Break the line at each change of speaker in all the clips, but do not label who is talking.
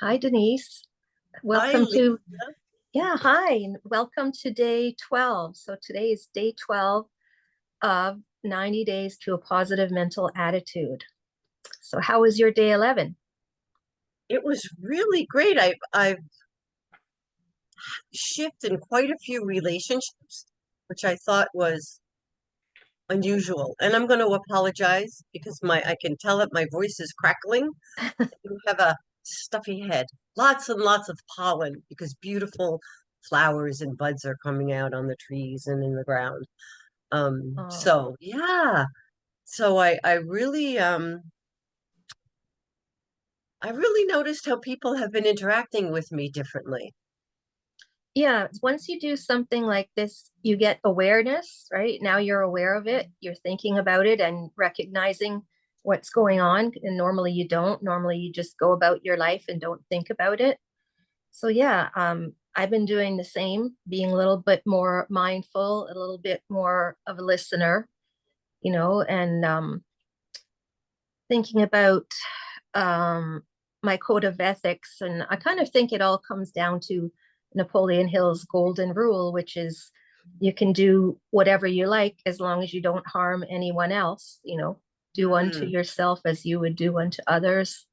Hi, Denise.
Hi,
Welcome
Lisa.
to, yeah, hi, and welcome to day 12. So today is day 12 of 90 days to a positive mental attitude. So how was your day 11?
It was really great. I've shifted in quite a few relationships, which I thought was unusual. And I'm going to apologize because my I can tell that my voice is crackling. You have a stuffy head, lots and lots of pollen because beautiful flowers and buds are coming out on the trees and in the ground.
Oh,
So yeah. So I really noticed how people have been interacting with me differently.
yeah. Once you do something like this, you get awareness, right? Now you're aware of it. You're thinking about it and recognizing what's going on. And normally you don't. Normally you just go about your life and don't think about it. So yeah, I've been doing the same, being a little bit more mindful, a little bit more of a listener, and thinking about um, my code of ethics. And I kind of think it all comes down to Napoleon Hill's golden rule, which is you can do whatever you like as long as you don't harm anyone else, do unto
Mm.
yourself as you would do unto others.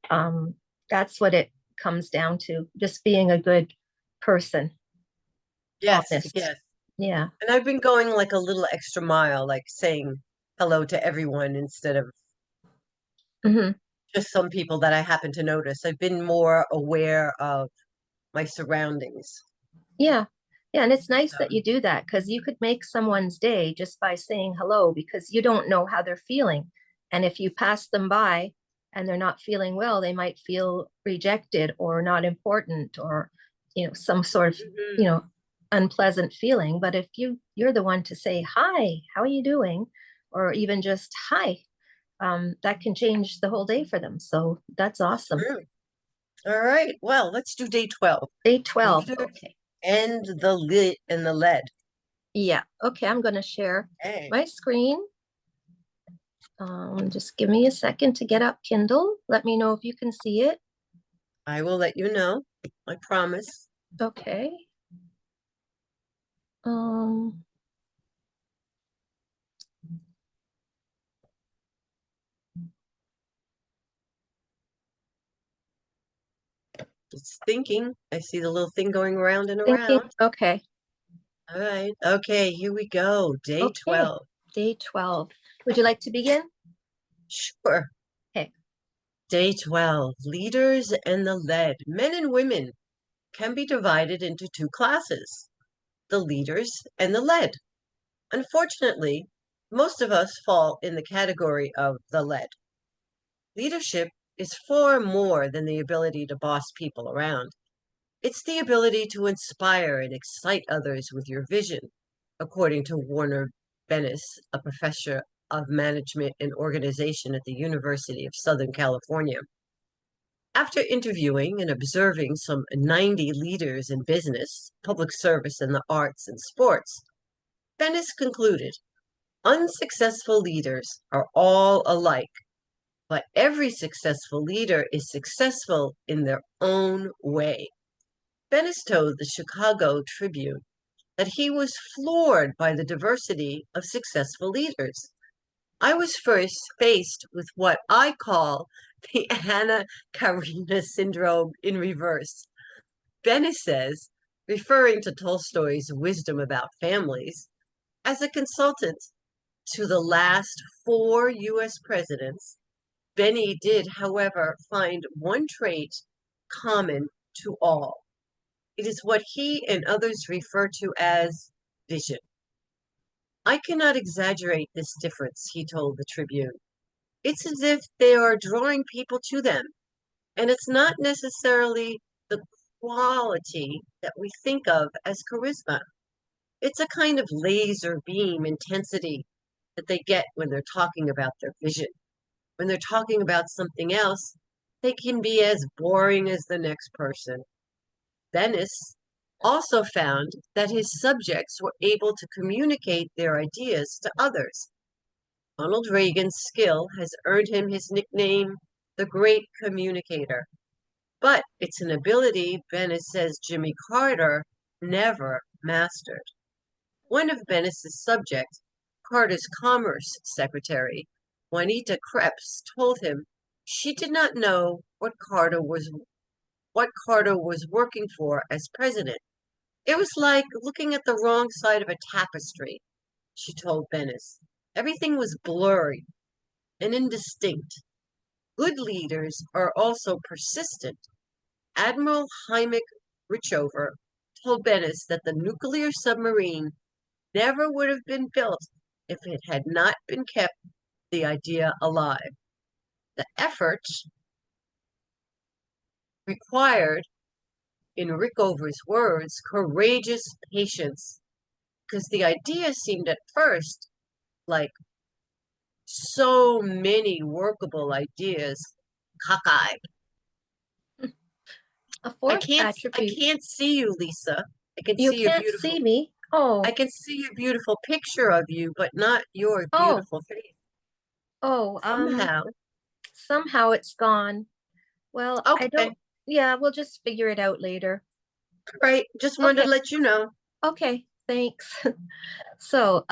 Um, that's what it comes down to, just being a good person,
Yes,
honest.
yes.
Yeah.
And I've been going like a little extra mile, like saying hello to everyone instead of
Hmm.
just some people that I happen to notice. I've been more aware of my surroundings.
Yeah. Yeah. And it's nice that
So,
you do that because you could make someone's day just by saying hello because you don't know how they're feeling. And if you pass them by and they're not feeling well, they might feel rejected or not important or, some sort of, you
mhm.
know, unpleasant feeling. But if you're the one to say, hi, how are you doing? Or even just hi, that can change the whole day for them. So that's awesome.
True. All right. Well, let's do day 12.
Day 12.
Leaders
Okay.
and the lit and the lead.
Yeah. Okay. I'm going to share
Hey,
my screen. Just give me a second to get up Kindle. Let me know if you can see it.
I will let you know. I promise.
Okay. Um,
It's thinking. I see the little thing going around and
thinking.
around.
Okay.
All right. Okay, here we go. Day
Okay.
12.
Day 12. Would you like to begin?
Sure.
Okay.
Day 12, leaders and the lead. Men and women can be divided into two classes, the leaders and the led. Unfortunately, most of us fall in the category of the led. Leadership is far more than the ability to boss people around. It's the ability to inspire and excite others with your vision, according to Warner Bennis, a professor of management and organization at the University of Southern California. After interviewing and observing some 90 leaders in business, public service, and the arts and sports, Bennis concluded unsuccessful leaders are all alike, but every successful leader is successful in their own way. Bennis told the Chicago Tribune that he was floored by the diversity of successful leaders. I was first faced with what I call the Anna Karenina syndrome in reverse. Bennis says, referring to Tolstoy's wisdom about families, as a consultant to the last four U.S. presidents, Benny did, however, find one trait common to all. It is what he and others refer to as vision. I cannot exaggerate this difference, he told the Tribune. It's as if they are drawing people to them, and it's not necessarily the quality that we think of as charisma. It's a kind of laser beam intensity that they get when they're talking about their vision. When they're talking about something else, they can be as boring as the next person. Bennis also found that his subjects were able to communicate their ideas to others. Ronald Reagan's skill has earned him his nickname, the Great Communicator. But it's an ability, Venice says Jimmy Carter never mastered. One of Venice's subjects, Carter's Commerce Secretary, Juanita Krebs, told him she did not know what Carter was working for as president. It was like looking at the wrong side of a tapestry, she told Venice. Everything was blurry and indistinct. Good leaders are also persistent. Admiral Heinrich Richover told Venice that the nuclear submarine never would have been built if it had not been kept the idea alive. The effort required, in Rickover's words, courageous patience, because the idea seemed at first like so many workable ideas cockeyed.
A
I
fourth
can't I
attribute,
can't see you, Lisa. I can
you
see your
can't
beautiful
see me.
I
Oh,
can see your beautiful picture of you, but not your
oh,
beautiful face.
oh,
Somehow.
somehow it's gone. Well, I
Okay.
don't, yeah, we'll just figure it out later.
All right. Just wanted
Okay,
to let you know.
okay, thanks. So,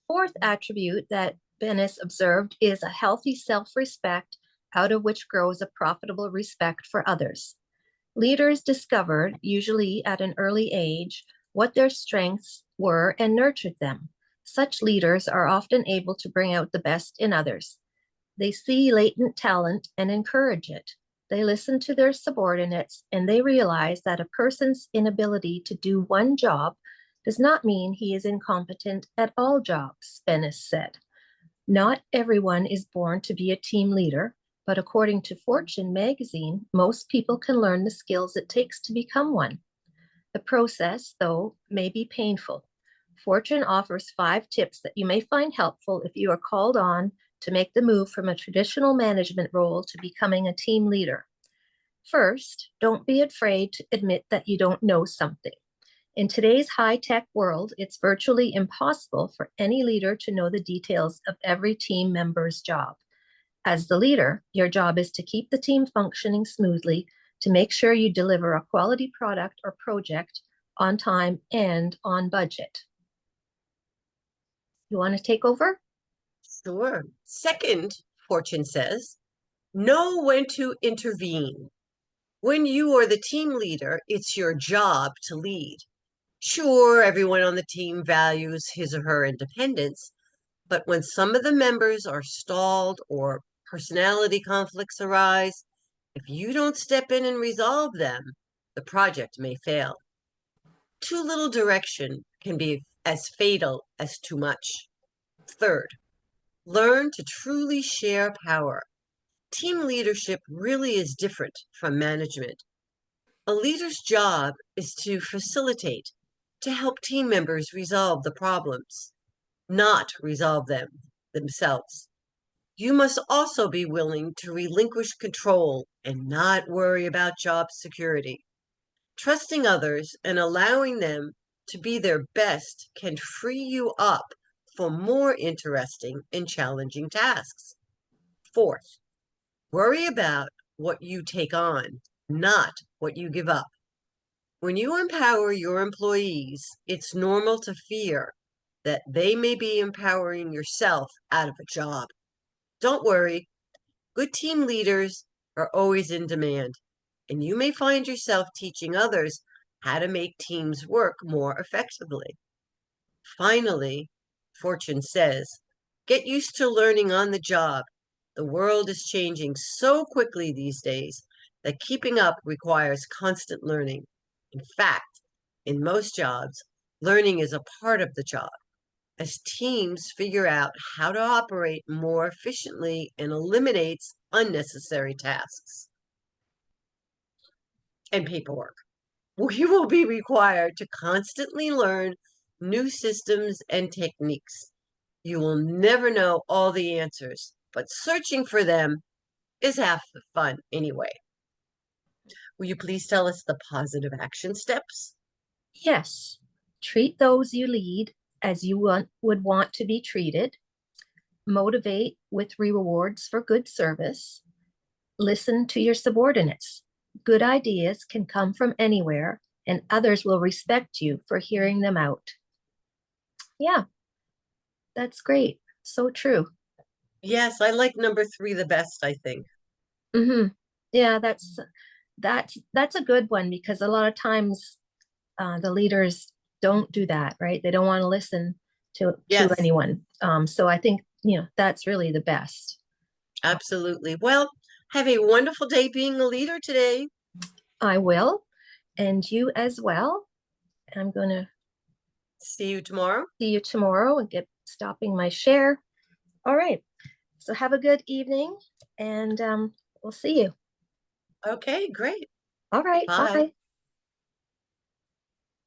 fourth attribute that Bennis observed is a healthy self-respect out of which grows a profitable respect for others. Leaders discovered, usually at an early age, what their strengths were and nurtured them. Such leaders are often able to bring out the best in others. They see latent talent and encourage it. They listen to their subordinates and they realize that a person's inability to do one job does not mean he is incompetent at all jobs, Bennis said. Not everyone is born to be a team leader, but according to Fortune magazine, most people can learn the skills it takes to become one. The process, though, may be painful. Fortune offers 5 tips that you may find helpful if you are called on to make the move from a traditional management role to becoming a team leader. First, don't be afraid to admit that you don't know something. In today's high tech world, it's virtually impossible for any leader to know the details of every team member's job. As the leader, your job is to keep the team functioning smoothly, to make sure you deliver a quality product or project on time and on budget. You want to take over?
Sure. Second, Fortune says, know when to intervene. When you are the team leader, it's your job to lead. Sure, everyone on the team values his or her independence, but when some of the members are stalled or personality conflicts arise, if you don't step in and resolve them, the project may fail. Too little direction can be as fatal as too much. Third, learn to truly share power. Team leadership really is different from management. A leader's job is to facilitate, to help team members resolve the problems, not resolve them themselves. You must also be willing to relinquish control and not worry about job security. Trusting others and allowing them to be their best can free you up for more interesting and challenging tasks. Fourth, worry about what you take on, not what you give up. When you empower your employees, it's normal to fear that they may be empowering yourself out of a job. Don't worry, good team leaders are always in demand, and you may find yourself teaching others how to make teams work more effectively. Finally, Fortune says, get used to learning on the job. The world is changing so quickly these days that keeping up requires constant learning. In fact, in most jobs, learning is a part of the job as teams figure out how to operate more efficiently and eliminates unnecessary tasks and paperwork. We will be required to constantly learn new systems and techniques. You will never know all the answers, but searching for them is half the fun anyway. Will you please tell us the positive action steps?
Yes. Treat those you lead as you would want to be treated. Motivate with rewards for good service. Listen to your subordinates. Good ideas can come from anywhere, and others will respect you for hearing them out. Yeah, that's great. So true.
Yes, I like number three the best, I think.
Hmm. Yeah, that's a good one because a lot of times the leaders don't do that, right? They don't want to listen to
Yes,
anyone. So I think that's really the best.
absolutely. Well, have a wonderful day being a leader today.
I will, and you as well. I'm going to
See you tomorrow.
see you tomorrow and get stopping my share. All right. So have a good evening, and we'll see you.
Okay, great.
All right.
Bye.
Bye.